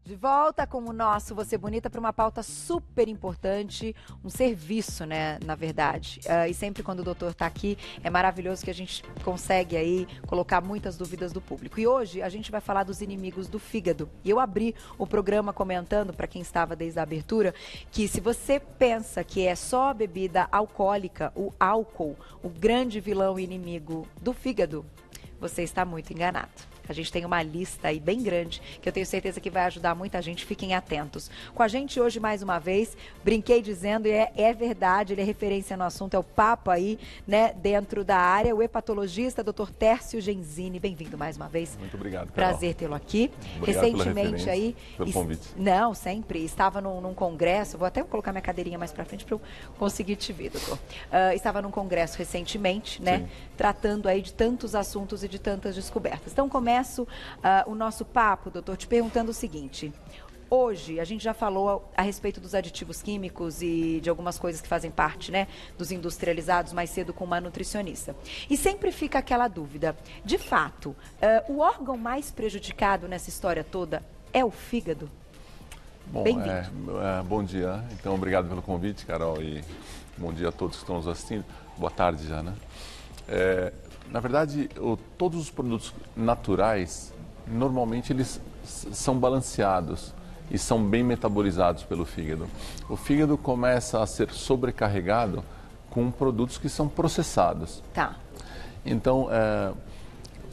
De volta com o nosso Você Bonita para uma pauta super importante, um serviço, né, na verdade. E sempre quando o doutor está aqui, é maravilhoso que a gente consegue aí colocar muitas dúvidas do público. E hoje a gente vai falar dos inimigos do fígado. E eu abri o programa comentando, para quem estava desde a abertura, que se você pensa que é só a bebida alcoólica, o álcool, o grande vilão e inimigo do fígado, você está muito enganado. A gente tem uma lista aí bem grande, que eu tenho certeza que vai ajudar muita gente. Fiquem atentos. Com a gente hoje, mais uma vez, brinquei dizendo, e é verdade, ele é referência no assunto, é o papo aí, né, dentro da área, o hepatologista, Dr. Tércio Genzini. Bem-vindo mais uma vez. Muito obrigado, Carol. Prazer tê-lo aqui. Obrigado recentemente aí, pelo convite. Não, sempre. Estava num congresso, vou até colocar minha cadeirinha mais pra frente para eu conseguir te ver, doutor. Estava num congresso recentemente, né, Sim. Tratando aí de tantos assuntos e de tantas descobertas. Então, começo o nosso papo, doutor, te perguntando o seguinte. Hoje, a gente já falou a respeito dos aditivos químicos e de algumas coisas que fazem parte, né, dos industrializados, mais cedo com uma nutricionista. E sempre fica aquela dúvida. De fato, o órgão mais prejudicado nessa história toda é o fígado? Bom, bom dia. Então, obrigado pelo convite, Carol, e bom dia a todos que estão nos assistindo. Boa tarde já, né? Na verdade, todos os produtos naturais, normalmente eles são balanceados e são bem metabolizados pelo fígado. O fígado começa a ser sobrecarregado com produtos que são processados. Tá. Então,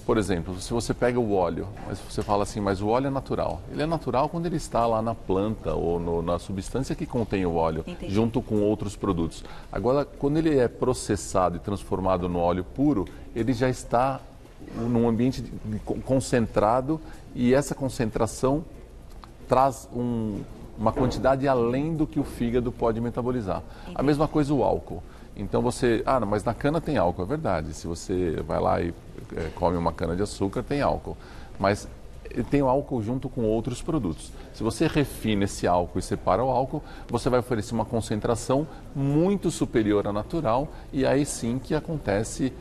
por exemplo, se você pega o óleo, mas você fala assim, mas o óleo é natural. Ele é natural quando ele está lá na planta ou na substância que contém o óleo, Entendi. junto com outros produtos. Agora, quando ele é processado e transformado no óleo puro, ele já está num ambiente concentrado e essa concentração traz uma quantidade além do que o fígado pode metabolizar. Entendi. A mesma coisa o álcool. Então você, não, mas na cana tem álcool, é verdade. Se você vai lá e come uma cana de açúcar, tem álcool. Mas tem o álcool junto com outros produtos. Se você refina esse álcool e separa o álcool, você vai oferecer uma concentração muito superior à natural e aí sim que acontece,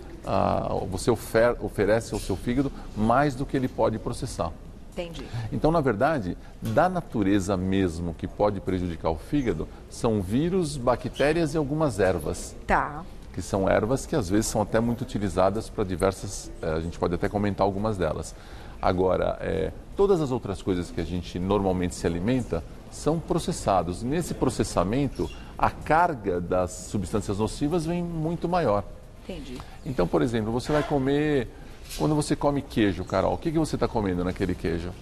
você oferece ao seu fígado mais do que ele pode processar. Entendi. Então, na verdade, da natureza mesmo que pode prejudicar o fígado, são vírus, bactérias e algumas ervas. Tá. Que são ervas que às vezes são até muito utilizadas para diversas, a gente pode até comentar algumas delas. Agora, todas as outras coisas que a gente normalmente se alimenta são processados. Nesse processamento, a carga das substâncias nocivas vem muito maior. Entendi. Então, por exemplo, você vai comer... Quando você come queijo, Carol, o que você está comendo naquele queijo?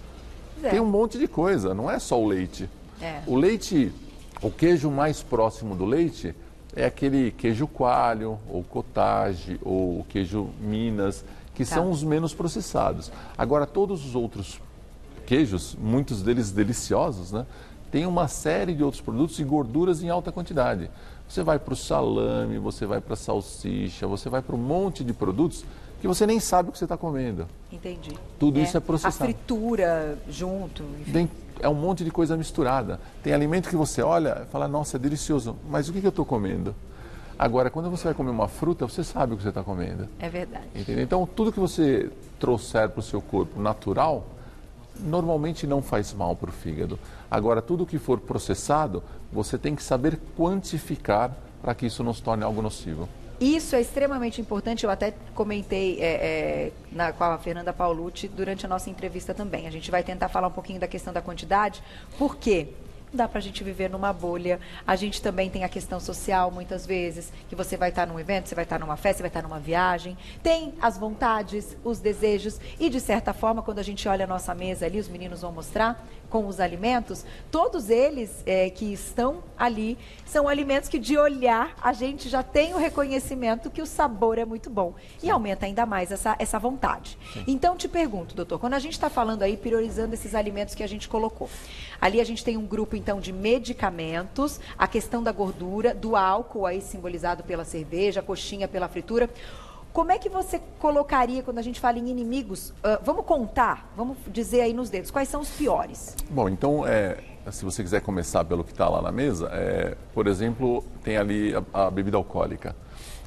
Tem um monte de coisa, não é só o leite. O leite, o queijo mais próximo do leite é aquele queijo coalho, ou cottage, ou queijo Minas, que são os menos processados. Agora, todos os outros queijos, muitos deles deliciosos, né? Tem uma série de outros produtos e gorduras em alta quantidade. Você vai para o salame, você vai para a salsicha, você vai para um monte de produtos que você nem sabe o que você está comendo. Entendi. Tudo isso é processado. A fritura junto, enfim. É um monte de coisa misturada. Tem alimento que você olha e fala, nossa, é delicioso, mas o que eu estou comendo? Agora, quando você vai comer uma fruta, você sabe o que você está comendo. É verdade. Entendeu? Então, tudo que você trouxer para o seu corpo natural, normalmente não faz mal para o fígado. Agora, tudo que for processado, você tem que saber quantificar para que isso não se torne algo nocivo. Isso é extremamente importante, eu até comentei com a Fernanda Paulucci durante a nossa entrevista também. A gente vai tentar falar um pouquinho da questão da quantidade, por quê? Não dá pra gente viver numa bolha. A gente também tem a questão social, muitas vezes, que você vai estar num evento, você vai estar numa festa, você vai estar numa viagem. Tem as vontades, os desejos e, de certa forma, quando a gente olha a nossa mesa ali, os meninos vão mostrar, com os alimentos, todos eles que estão ali, são alimentos que, de olhar, a gente já tem o reconhecimento que o sabor é muito bom. E aumenta ainda mais essa vontade. Sim. Então, te pergunto, doutor, quando a gente está falando aí, priorizando esses alimentos que a gente colocou, ali a gente tem um grupo, então, de medicamentos, a questão da gordura, do álcool aí simbolizado pela cerveja, a coxinha pela fritura. Como é que você colocaria, quando a gente fala em inimigos, vamos contar, vamos dizer aí nos dedos, quais são os piores? Bom, então, se você quiser começar pelo que está lá na mesa, por exemplo, tem ali a bebida alcoólica.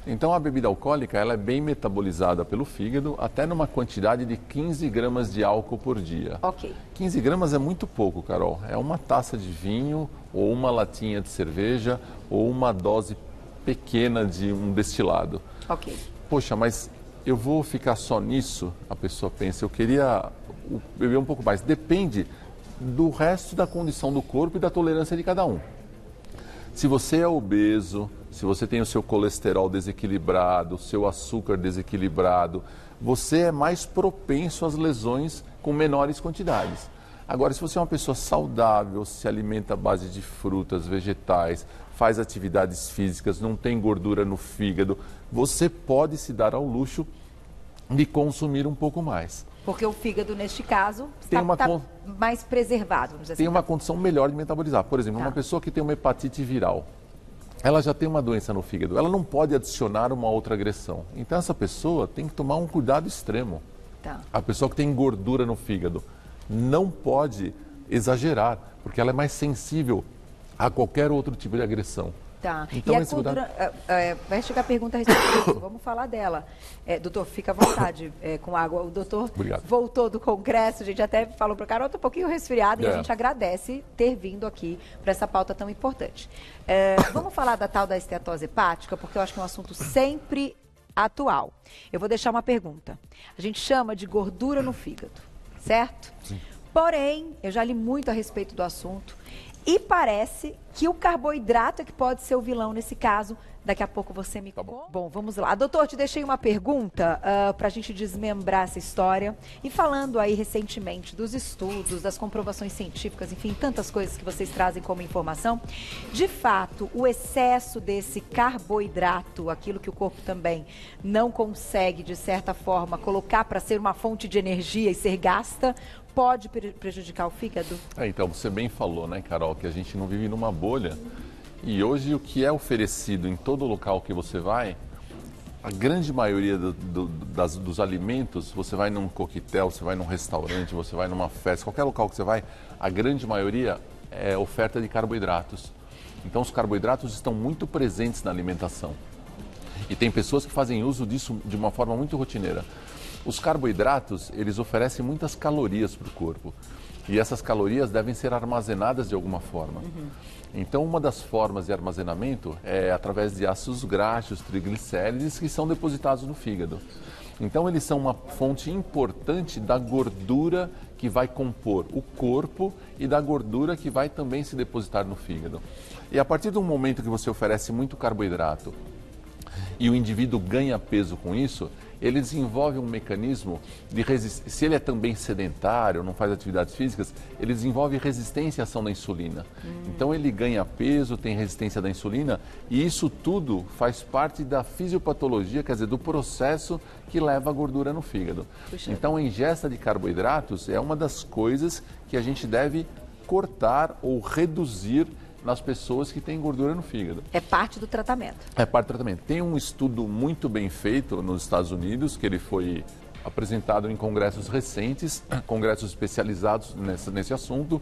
Então, a bebida alcoólica ela é bem metabolizada pelo fígado, até numa quantidade de 15 gramas de álcool por dia. Ok. 15 gramas é muito pouco, Carol. É uma taça de vinho, ou uma latinha de cerveja, ou uma dose pequena de um destilado. Ok. Poxa, mas eu vou ficar só nisso? A pessoa pensa, eu queria beber um pouco mais. Depende do resto da condição do corpo e da tolerância de cada um. Se você é obeso, se você tem o seu colesterol desequilibrado, o seu açúcar desequilibrado, você é mais propenso às lesões com menores quantidades. Agora, se você é uma pessoa saudável, se alimenta à base de frutas, vegetais, faz atividades físicas, não tem gordura no fígado, você pode se dar ao luxo de consumir um pouco mais. Porque o fígado, neste caso, está mais preservado. Vamos dizer assim. Tem uma condição melhor de metabolizar. Por exemplo, uma pessoa que tem uma hepatite viral, ela já tem uma doença no fígado, ela não pode adicionar uma outra agressão. Então, essa pessoa tem que tomar um cuidado extremo. A pessoa que tem gordura no fígado não pode exagerar, porque ela é mais sensível a qualquer outro tipo de agressão. Então, e a gordura, vai chegar a pergunta a respeito disso, vamos falar dela. Doutor, fica à vontade com água. O doutor voltou do congresso, a gente até falou para o Carol, está um pouquinho resfriado e a gente agradece ter vindo aqui para essa pauta tão importante. Vamos falar da tal da esteatose hepática, porque eu acho que é um assunto sempre atual. Eu vou deixar uma pergunta. A gente chama de gordura no fígado, certo? Sim. Porém, eu já li muito a respeito do assunto. E parece que o carboidrato é que pode ser o vilão nesse caso. Daqui a pouco você me conta. Bom, vamos lá. Doutor, te deixei uma pergunta para a gente desmembrar essa história. E falando aí recentemente dos estudos, das comprovações científicas, enfim, tantas coisas que vocês trazem como informação. De fato, o excesso desse carboidrato, aquilo que o corpo também não consegue, de certa forma, colocar para ser uma fonte de energia e ser gasta, pode prejudicar o fígado? Então, você bem falou, né, Carol, que a gente não vive numa bolha. E hoje o que é oferecido em todo local que você vai, a grande maioria dos alimentos, você vai num coquetel, você vai num restaurante, você vai numa festa, qualquer local que você vai, a grande maioria é oferta de carboidratos. Então, os carboidratos estão muito presentes na alimentação. E tem pessoas que fazem uso disso de uma forma muito rotineira. Os carboidratos, eles oferecem muitas calorias para o corpo. E essas calorias devem ser armazenadas de alguma forma. Então, uma das formas de armazenamento é através de ácidos graxos, triglicérides, que são depositados no fígado. Então, eles são uma fonte importante da gordura que vai compor o corpo e da gordura que vai também se depositar no fígado. E a partir do momento que você oferece muito carboidrato e o indivíduo ganha peso com isso, ele desenvolve um mecanismo de resistência. Se ele é também sedentário, não faz atividades físicas, ele desenvolve resistência à ação da insulina. Então ele ganha peso, tem resistência da insulina e isso tudo faz parte da fisiopatologia, quer dizer, do processo que leva a gordura no fígado. Então a ingesta de carboidratos é uma das coisas que a gente deve cortar ou reduzir nas pessoas que têm gordura no fígado. É parte do tratamento. É parte do tratamento. Tem um estudo muito bem feito nos Estados Unidos, que ele foi apresentado em congressos recentes, congressos especializados nesse assunto,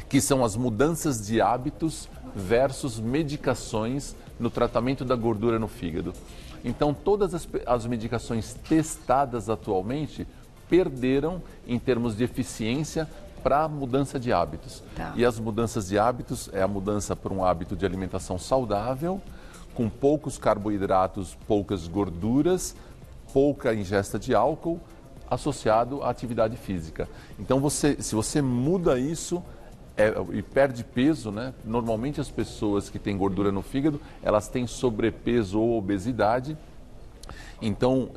que são as mudanças de hábitos versus medicações no tratamento da gordura no fígado. Então, todas as medicações testadas atualmente perderam em termos de eficiência para a mudança de hábitos. E as mudanças de hábitos é a mudança para um hábito de alimentação saudável, com poucos carboidratos, poucas gorduras, pouca ingesta de álcool, associado à atividade física. Então, se você muda isso e perde peso, né? Normalmente as pessoas que têm gordura no fígado, elas têm sobrepeso ou obesidade. Então,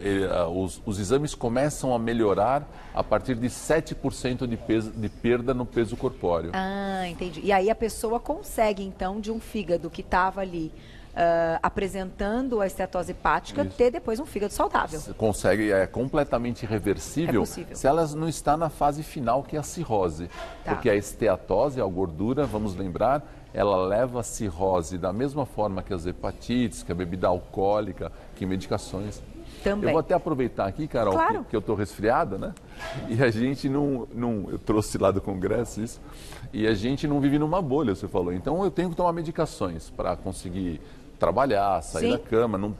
os exames começam a melhorar a partir de 7% de perda no peso corpóreo. Ah, entendi. E aí a pessoa consegue, então, de um fígado que estava ali apresentando a esteatose hepática, ter depois um fígado saudável. Consegue, é completamente reversível se ela não está na fase final, que é a cirrose. Porque a esteatose, a gordura, vamos lembrar, ela leva a cirrose da mesma forma que as hepatites, que a bebida alcoólica, que medicações. Também. Eu vou até aproveitar aqui, Carol, claro. que eu estou resfriada, né? E a gente não... Eu trouxe lá do Congresso isso. E a gente não vive numa bolha, você falou. Então eu tenho que tomar medicações para conseguir trabalhar, sair da cama,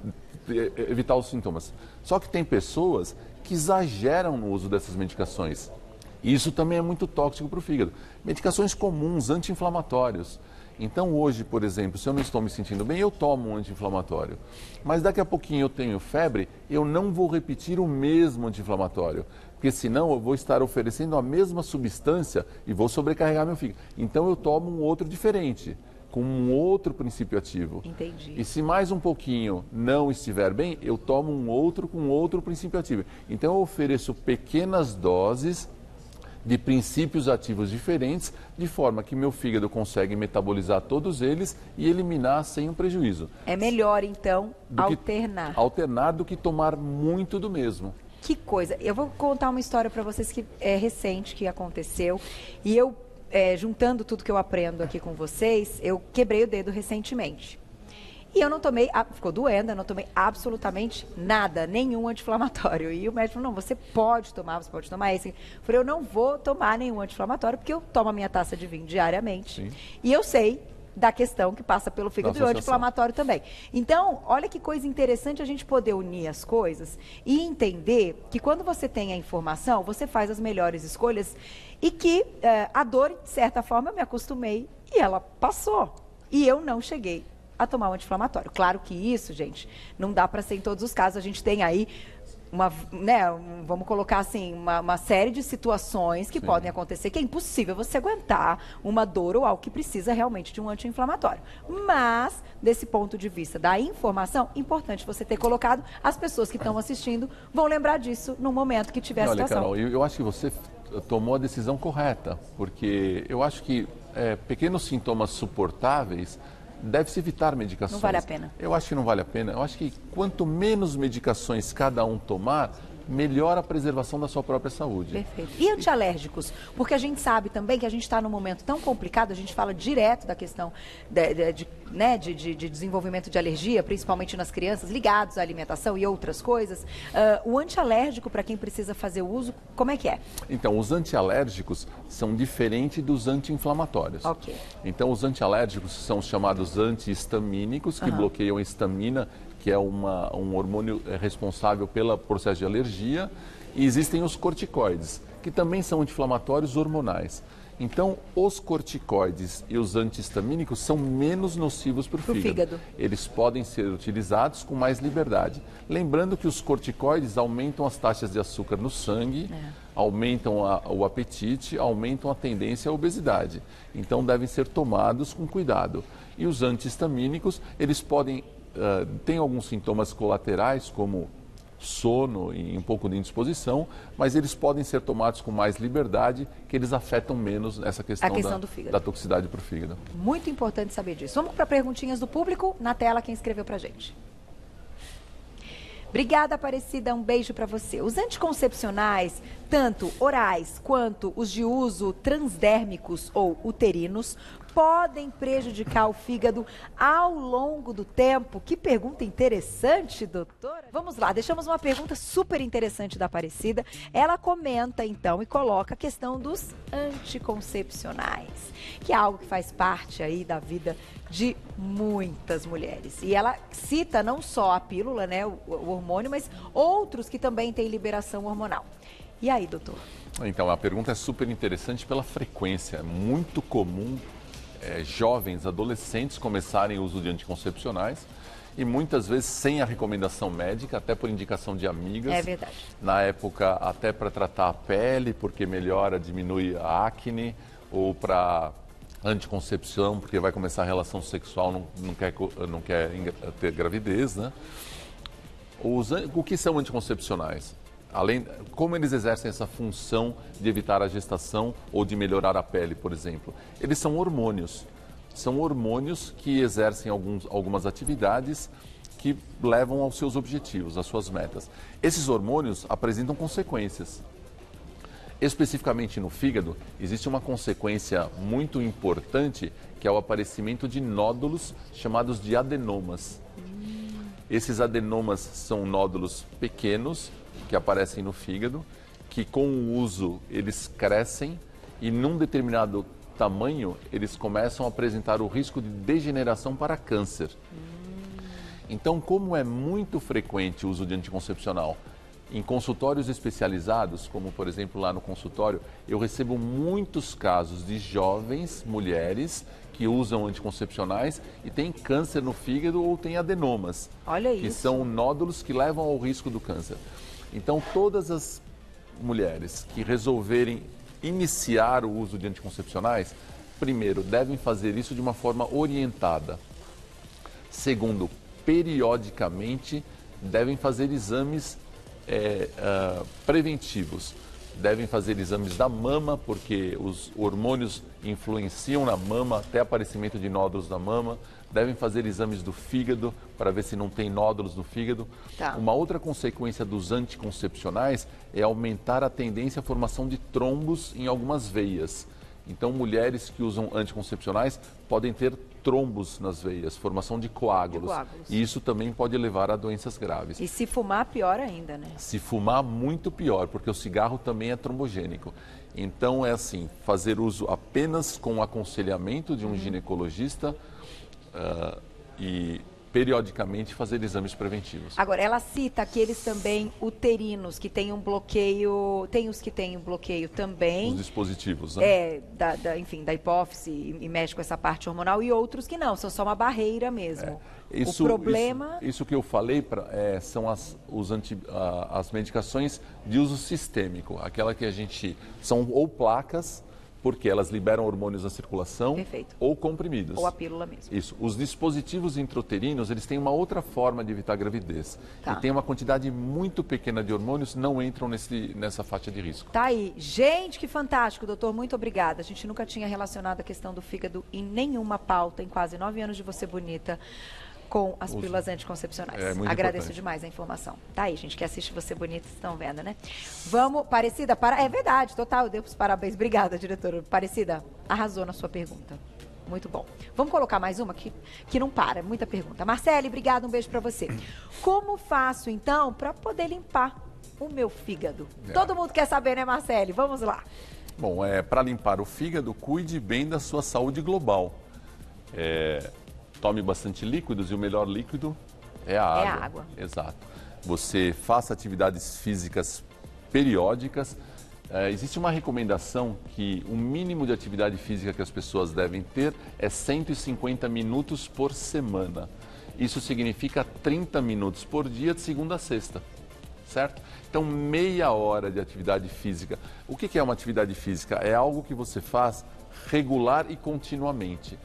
evitar os sintomas. Só que tem pessoas que exageram no uso dessas medicações. E isso também é muito tóxico para o fígado. Medicações comuns, anti-inflamatórios. Então hoje, por exemplo, se eu não estou me sentindo bem, eu tomo um anti-inflamatório. Mas daqui a pouquinho eu tenho febre, eu não vou repetir o mesmo anti-inflamatório. Porque senão eu vou estar oferecendo a mesma substância e vou sobrecarregar meu fígado. Então eu tomo um outro diferente, com um outro princípio ativo. Entendi. E se mais um pouquinho não estiver bem, eu tomo um outro com outro princípio ativo. Então eu ofereço pequenas doses de princípios ativos diferentes, de forma que meu fígado consegue metabolizar todos eles e eliminar sem um prejuízo. É melhor, então, alternar. Alternar do que tomar muito do mesmo. Que coisa. Eu vou contar uma história para vocês que é recente, que aconteceu. E eu, juntando tudo que eu aprendo aqui com vocês, eu quebrei o dedo recentemente. E eu não tomei, ficou doendo, eu não tomei absolutamente nada, nenhum anti-inflamatório. E o médico falou, não, você pode tomar esse. Eu falei, eu não vou tomar nenhum anti-inflamatório, porque eu tomo a minha taça de vinho diariamente. Sim. E eu sei da questão que passa pelo fígado e o anti-inflamatório também. Então, olha que coisa interessante a gente poder unir as coisas e entender que quando você tem a informação, você faz as melhores escolhas e que a dor, de certa forma, eu me acostumei e ela passou. E eu não cheguei a tomar um anti-inflamatório. Claro que isso, gente, não dá para ser em todos os casos. A gente tem aí vamos colocar assim, uma série de situações que podem acontecer que é impossível você aguentar uma dor ou algo que precisa realmente de um anti-inflamatório. Mas, desse ponto de vista da informação, importante você ter colocado, as pessoas que estão assistindo vão lembrar disso no momento que tiver a situação. Olha, Carol, eu acho que você tomou a decisão correta, porque eu acho que pequenos sintomas suportáveis deve-se evitar medicações. Não vale a pena. Eu acho que não vale a pena. Eu acho que quanto menos medicações cada um tomar, melhor a preservação da sua própria saúde. Perfeito. E antialérgicos? Porque a gente sabe também que a gente está num momento tão complicado, a gente fala direto da questão de desenvolvimento de alergia, principalmente nas crianças, ligados à alimentação e outras coisas. O antialérgico, para quem precisa fazer uso, como é que é? Então, os antialérgicos são diferentes dos anti-inflamatórios. Ok. Então, os antialérgicos são os chamados antihistamínicos, que bloqueiam a histamina, que é um hormônio responsável pelo processo de alergia, e existem os corticoides, que também são anti-inflamatórios hormonais. Então, os corticoides e os antihistamínicos são menos nocivos para o fígado. Eles podem ser utilizados com mais liberdade. Lembrando que os corticoides aumentam as taxas de açúcar no sangue, aumentam o apetite, aumentam a tendência à obesidade. Então, devem ser tomados com cuidado. E os antihistamínicos, eles podem... tem alguns sintomas colaterais, como sono e um pouco de indisposição, mas eles podem ser tomados com mais liberdade, que eles afetam menos essa questão da toxicidade para o fígado. Muito importante saber disso. Vamos para perguntinhas do público. Na tela, quem escreveu para a gente. Obrigada, Aparecida. Um beijo para você. Os anticoncepcionais, tanto orais quanto os de uso transdérmicos ou uterinos, podem prejudicar o fígado ao longo do tempo? Que pergunta interessante, doutora. Vamos lá, deixamos uma pergunta super interessante da Aparecida. Ela comenta, então, e coloca a questão dos anticoncepcionais, que é algo que faz parte aí da vida de muitas mulheres. E ela cita não só a pílula, né, o hormônio, mas outros que também têm liberação hormonal. E aí, doutor? Então, a pergunta é super interessante pela frequência. É muito comum jovens, adolescentes começarem o uso de anticoncepcionais e muitas vezes sem a recomendação médica, até por indicação de amigas. É verdade. Na época, até para tratar a pele, porque melhora, diminui a acne, ou para anticoncepção, porque vai começar a relação sexual, não quer ter gravidez, né? O que são anticoncepcionais? Como eles exercem essa função de evitar a gestação ou de melhorar a pele, por exemplo? Eles são hormônios. São hormônios que exercem algumas atividades que levam aos seus objetivos, às suas metas. Esses hormônios apresentam consequências. Especificamente no fígado, existe uma consequência muito importante, que é o aparecimento de nódulos chamados de adenomas. Esses adenomas são nódulos pequenos que aparecem no fígado, que com o uso eles crescem e num determinado tamanho eles começam a apresentar o risco de degeneração para câncer. Então, como é muito frequente o uso de anticoncepcional, em consultórios especializados, como por exemplo lá no consultório, eu recebo muitos casos de jovens mulheres que usam anticoncepcionais e têm câncer no fígado ou têm adenomas. Olha isso. Que são nódulos que levam ao risco do câncer. Então, todas as mulheres que resolverem iniciar o uso de anticoncepcionais, primeiro, devem fazer isso de uma forma orientada. Segundo, periodicamente devem fazer exames preventivos. Devem fazer exames da mama, porque os hormônios influenciam na mama até aparecimento de nódulos na mama. Devem fazer exames do fígado para ver se não tem nódulos no fígado. Tá. Uma outra consequência dos anticoncepcionais é aumentar a tendência à formação de trombos em algumas veias. Então, mulheres que usam anticoncepcionais podem ter trombos nas veias, formação de coágulos. E isso também pode levar a doenças graves. E se fumar, pior ainda, né? Se fumar, muito pior, porque o cigarro também é trombogênico. Então, é assim, fazer uso apenas com o aconselhamento de um ginecologista e periodicamente fazer exames preventivos. Agora, ela cita aqueles também uterinos que têm um bloqueio, tem os que têm um bloqueio também. Os dispositivos, né? Enfim, da hipófise e mexe com essa parte hormonal, e outros que não, são só uma barreira mesmo. O problema... Isso que eu falei são as medicações de uso sistêmico, aquela que a gente... São ou placas, porque elas liberam hormônios na circulação. Perfeito. Ou comprimidos. Ou a pílula mesmo. Isso. Os dispositivos intrauterinos, eles têm uma outra forma de evitar a gravidez. Tá. E tem uma quantidade muito pequena de hormônios, não entram nessa faixa de risco. Tá aí. Gente, que fantástico, doutor. Muito obrigada. A gente nunca tinha relacionado a questão do fígado em nenhuma pauta, em quase 9 anos de Você Bonita, com as pílulas anticoncepcionais. Agradeço importante. demais a informação. Tá aí, gente, que assiste Você Bonita, estão vendo, né? Vamos, Aparecida, é verdade, total, eu devo os parabéns. Obrigada, diretora. Aparecida, arrasou na sua pergunta. Muito bom. Vamos colocar mais uma que não para, muita pergunta. Marcele, obrigada, um beijo pra você. Como faço, então, para poder limpar o meu fígado? Todo mundo quer saber, né, Marcele? Vamos lá. Bom, para limpar o fígado, cuide bem da sua saúde global. Tome bastante líquidos e o melhor líquido é a água. É a água. Exato. Você faça atividades físicas periódicas. Existe uma recomendação que o mínimo de atividade física que as pessoas devem ter é 150 minutos por semana. Isso significa 30 minutos por dia de segunda a sexta, certo? Então, meia hora de atividade física. O que é uma atividade física? É algo que você faz regular e continuamente.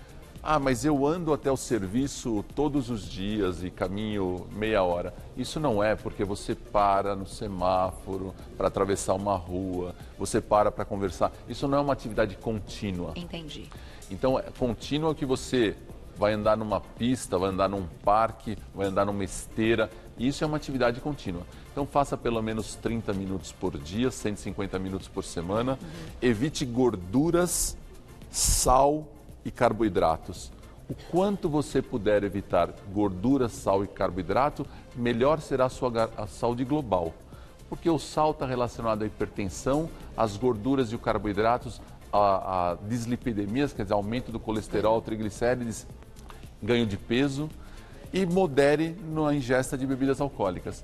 Ah, mas eu ando até o serviço todos os dias e caminho meia hora. Isso não é, porque você para no semáforo para atravessar uma rua, você para conversar. Isso não é uma atividade contínua. Entendi. Então, contínua que você vai andar numa pista, vai andar num parque, vai andar numa esteira. Isso é uma atividade contínua. Então, faça pelo menos 30 minutos por dia, 150 minutos por semana. Evite gorduras, sal e carboidratos. O quanto você puder evitar gordura, sal e carboidrato, melhor será a saúde global. Porque o sal está relacionado à hipertensão, as gorduras e os carboidratos, a dislipidemias, quer dizer, aumento do colesterol, triglicérides, ganho de peso, e modere na ingesta de bebidas alcoólicas.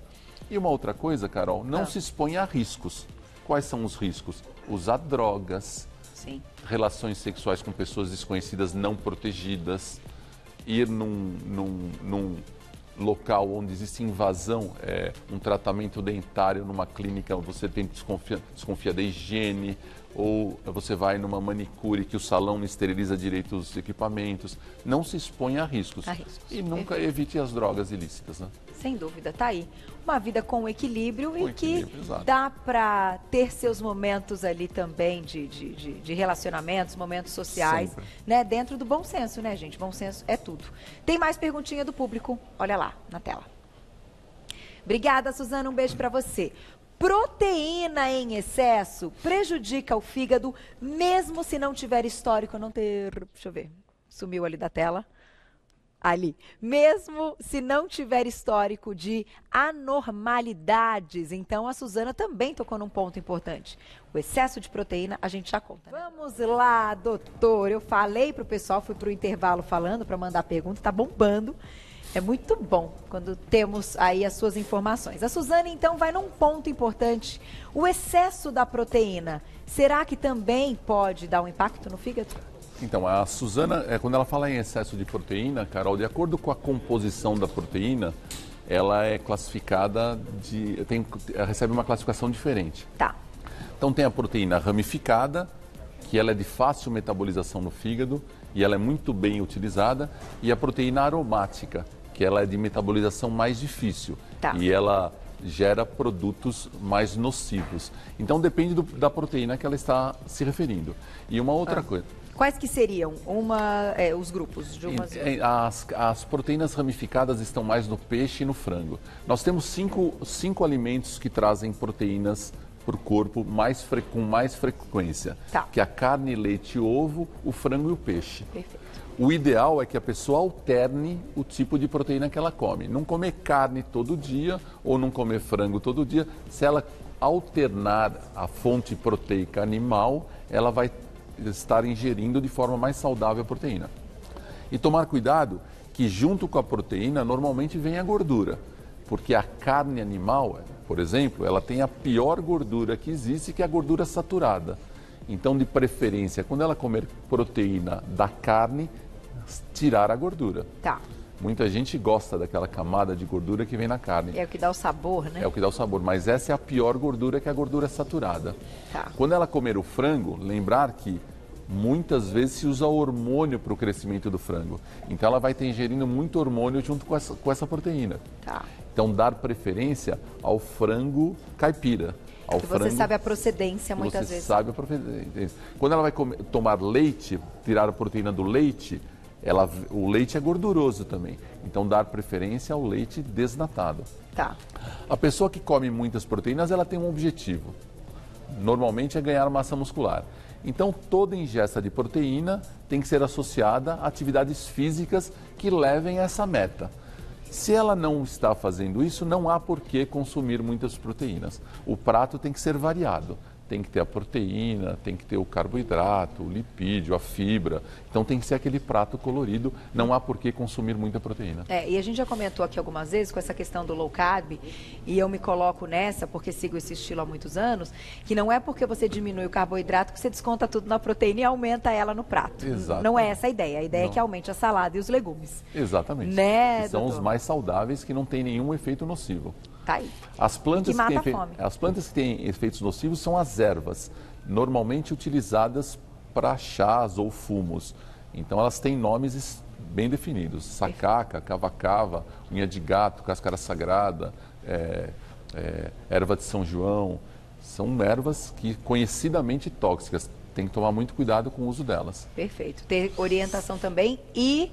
E uma outra coisa, Carol, não se exponha a riscos. Quais são os riscos? Usar drogas. Sim. Relações sexuais com pessoas desconhecidas não protegidas, ir num local onde existe invasão, um tratamento dentário numa clínica onde você tem desconfia da higiene, ou você vai numa manicure que o salão não esteriliza direito os equipamentos. Não se exponha a riscos. E nunca evite as drogas ilícitas, né? Sem dúvida, tá aí. Uma vida com equilíbrio e que dá para ter seus momentos ali também de relacionamentos, momentos sociais, né? Dentro do bom senso, né, gente? Bom senso é tudo. Tem mais perguntinha do público? Olha lá, na tela. Obrigada, Suzana. Um beijo para você. Proteína em excesso prejudica o fígado, mesmo se não tiver histórico, não ter... Deixa eu ver. Sumiu ali da tela. ali, mesmo se não tiver histórico de anormalidades. Então, a Suzana também tocou num ponto importante. O excesso de proteína, a gente já conta, né? Vamos lá, doutor. Eu falei pro pessoal, fui pro intervalo falando para mandar pergunta, tá bombando. É muito bom quando temos aí as suas informações. A Suzana, então, vai num ponto importante. O excesso da proteína, será que também pode dar um impacto no fígado? Então, a Suzana, quando ela fala em excesso de proteína, Carol, de acordo com a composição da proteína, ela é classificada recebe uma classificação diferente. Tá. Então, tem a proteína ramificada, que ela é de fácil metabolização no fígado e ela é muito bem utilizada, e a proteína aromática, que ela é de metabolização mais difícil. Tá. E ela gera produtos mais nocivos. Então, depende da proteína que ela está se referindo. E uma outra coisa... Quais que seriam os grupos de umas... As proteínas ramificadas estão mais no peixe e no frango. Nós temos cinco alimentos que trazem proteínas para o corpo com mais frequência, tá, que é a carne, leite, ovo, o frango e o peixe. Perfeito. O ideal é que a pessoa alterne o tipo de proteína que ela come. Não comer carne todo dia ou não comer frango todo dia. Se ela alternar a fonte proteica animal, ela vai estar ingerindo de forma mais saudável a proteína. E tomar cuidado que junto com a proteína normalmente vem a gordura, porque a carne animal, por exemplo, ela tem a pior gordura que existe, que é a gordura saturada. Então, de preferência, quando ela comer proteína da carne, tirar a gordura. Tá. Muita gente gosta daquela camada de gordura que vem na carne. É o que dá o sabor, né? É o que dá o sabor, mas essa é a pior gordura, que é a gordura saturada. Tá. Quando ela comer o frango, lembrar que muitas vezes se usa hormônio para o crescimento do frango. Então ela vai estar ingerindo muito hormônio junto com essa proteína. Tá. Então dar preferência ao frango caipira. Você sabe a procedência muitas vezes. Você sabe a procedência. Quando ela vai tomar leite, tirar a proteína do leite, o leite é gorduroso também. Então dar preferência ao leite desnatado. Tá. A pessoa que come muitas proteínas, ela tem um objetivo. Normalmente é ganhar massa muscular. Então toda ingesta de proteína tem que ser associada a atividades físicas que levem a essa meta. Se ela não está fazendo isso, não há por que consumir muitas proteínas. O prato tem que ser variado. Tem que ter a proteína, tem que ter o carboidrato, o lipídio, a fibra. Então tem que ser aquele prato colorido, não há por que consumir muita proteína. E a gente já comentou aqui algumas vezes com essa questão do low carb, e eu me coloco nessa porque sigo esse estilo há muitos anos, que não é porque você diminui o carboidrato que você desconta tudo na proteína e aumenta ela no prato. Exato. Não é essa a ideia. A ideia é que aumente a salada e os legumes. Exatamente. Né, que são doutor? Os mais saudáveis, que não tem nenhum efeito nocivo. Tá aí. As plantas As plantas que têm efeitos nocivos são as ervas, normalmente utilizadas para chás ou fumos. Então elas têm nomes bem definidos: sacaca, cava-cava, unha de gato, cáscara sagrada, erva de São João. São ervas que conhecidamente tóxicas. Tem que tomar muito cuidado com o uso delas. Perfeito. Ter orientação também e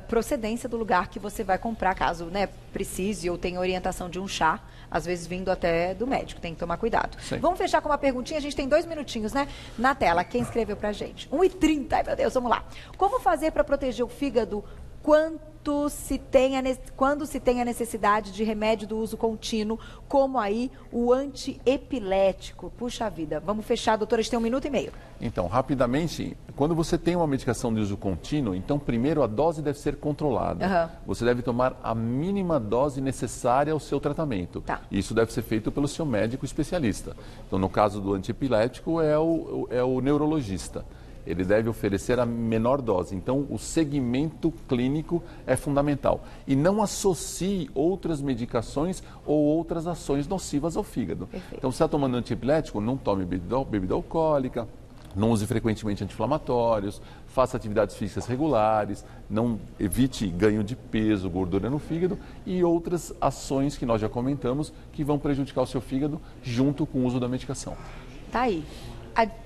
procedência do lugar que você vai comprar, caso precise ou tenha orientação de um chá, às vezes vindo até do médico. Tem que tomar cuidado. Sim. Vamos fechar com uma perguntinha, a gente tem 2 minutinhos, né? Na tela, quem escreveu pra gente? 1h30, ai meu Deus, vamos lá. Como fazer para proteger o fígado quando se tem a necessidade de remédio do uso contínuo, como aí o antiepilético? Puxa vida, vamos fechar, doutora, a gente tem 1 minuto e meio. Então, rapidamente, quando você tem uma medicação de uso contínuo, então primeiro a dose deve ser controlada. Uhum. Você deve tomar a mínima dose necessária ao seu tratamento. Tá. Isso deve ser feito pelo seu médico especialista. Então, no caso do antiepilético, é o neurologista. Ele deve oferecer a menor dose. Então, o segmento clínico é fundamental. E não associe outras medicações ou outras ações nocivas ao fígado. Perfeito. Então, se está tomando antiepilético, não tome bebida alcoólica, não use frequentemente anti-inflamatórios, faça atividades físicas regulares, não evite ganho de peso, gordura no fígado e outras ações que nós já comentamos que vão prejudicar o seu fígado junto com o uso da medicação. Tá aí.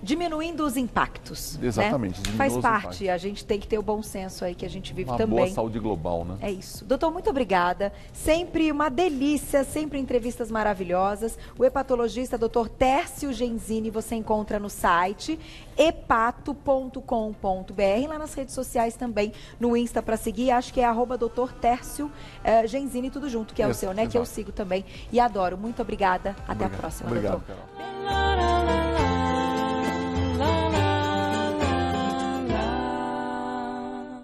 diminuindo os impactos. Exatamente. Né? Faz parte, a gente tem que ter o bom senso aí que a gente vive também. Uma boa saúde global, né? É isso. Doutor, muito obrigada. Sempre uma delícia, sempre entrevistas maravilhosas. O hepatologista Dr. Tércio Genzini você encontra no site hepato.com.br, lá nas redes sociais também, no Insta para seguir, acho que é @Dr. Tércio Genzini, tudo junto, que é o seu, né? Que eu sigo também e adoro. Muito obrigada. Até a próxima, Obrigado, doutor. Carol.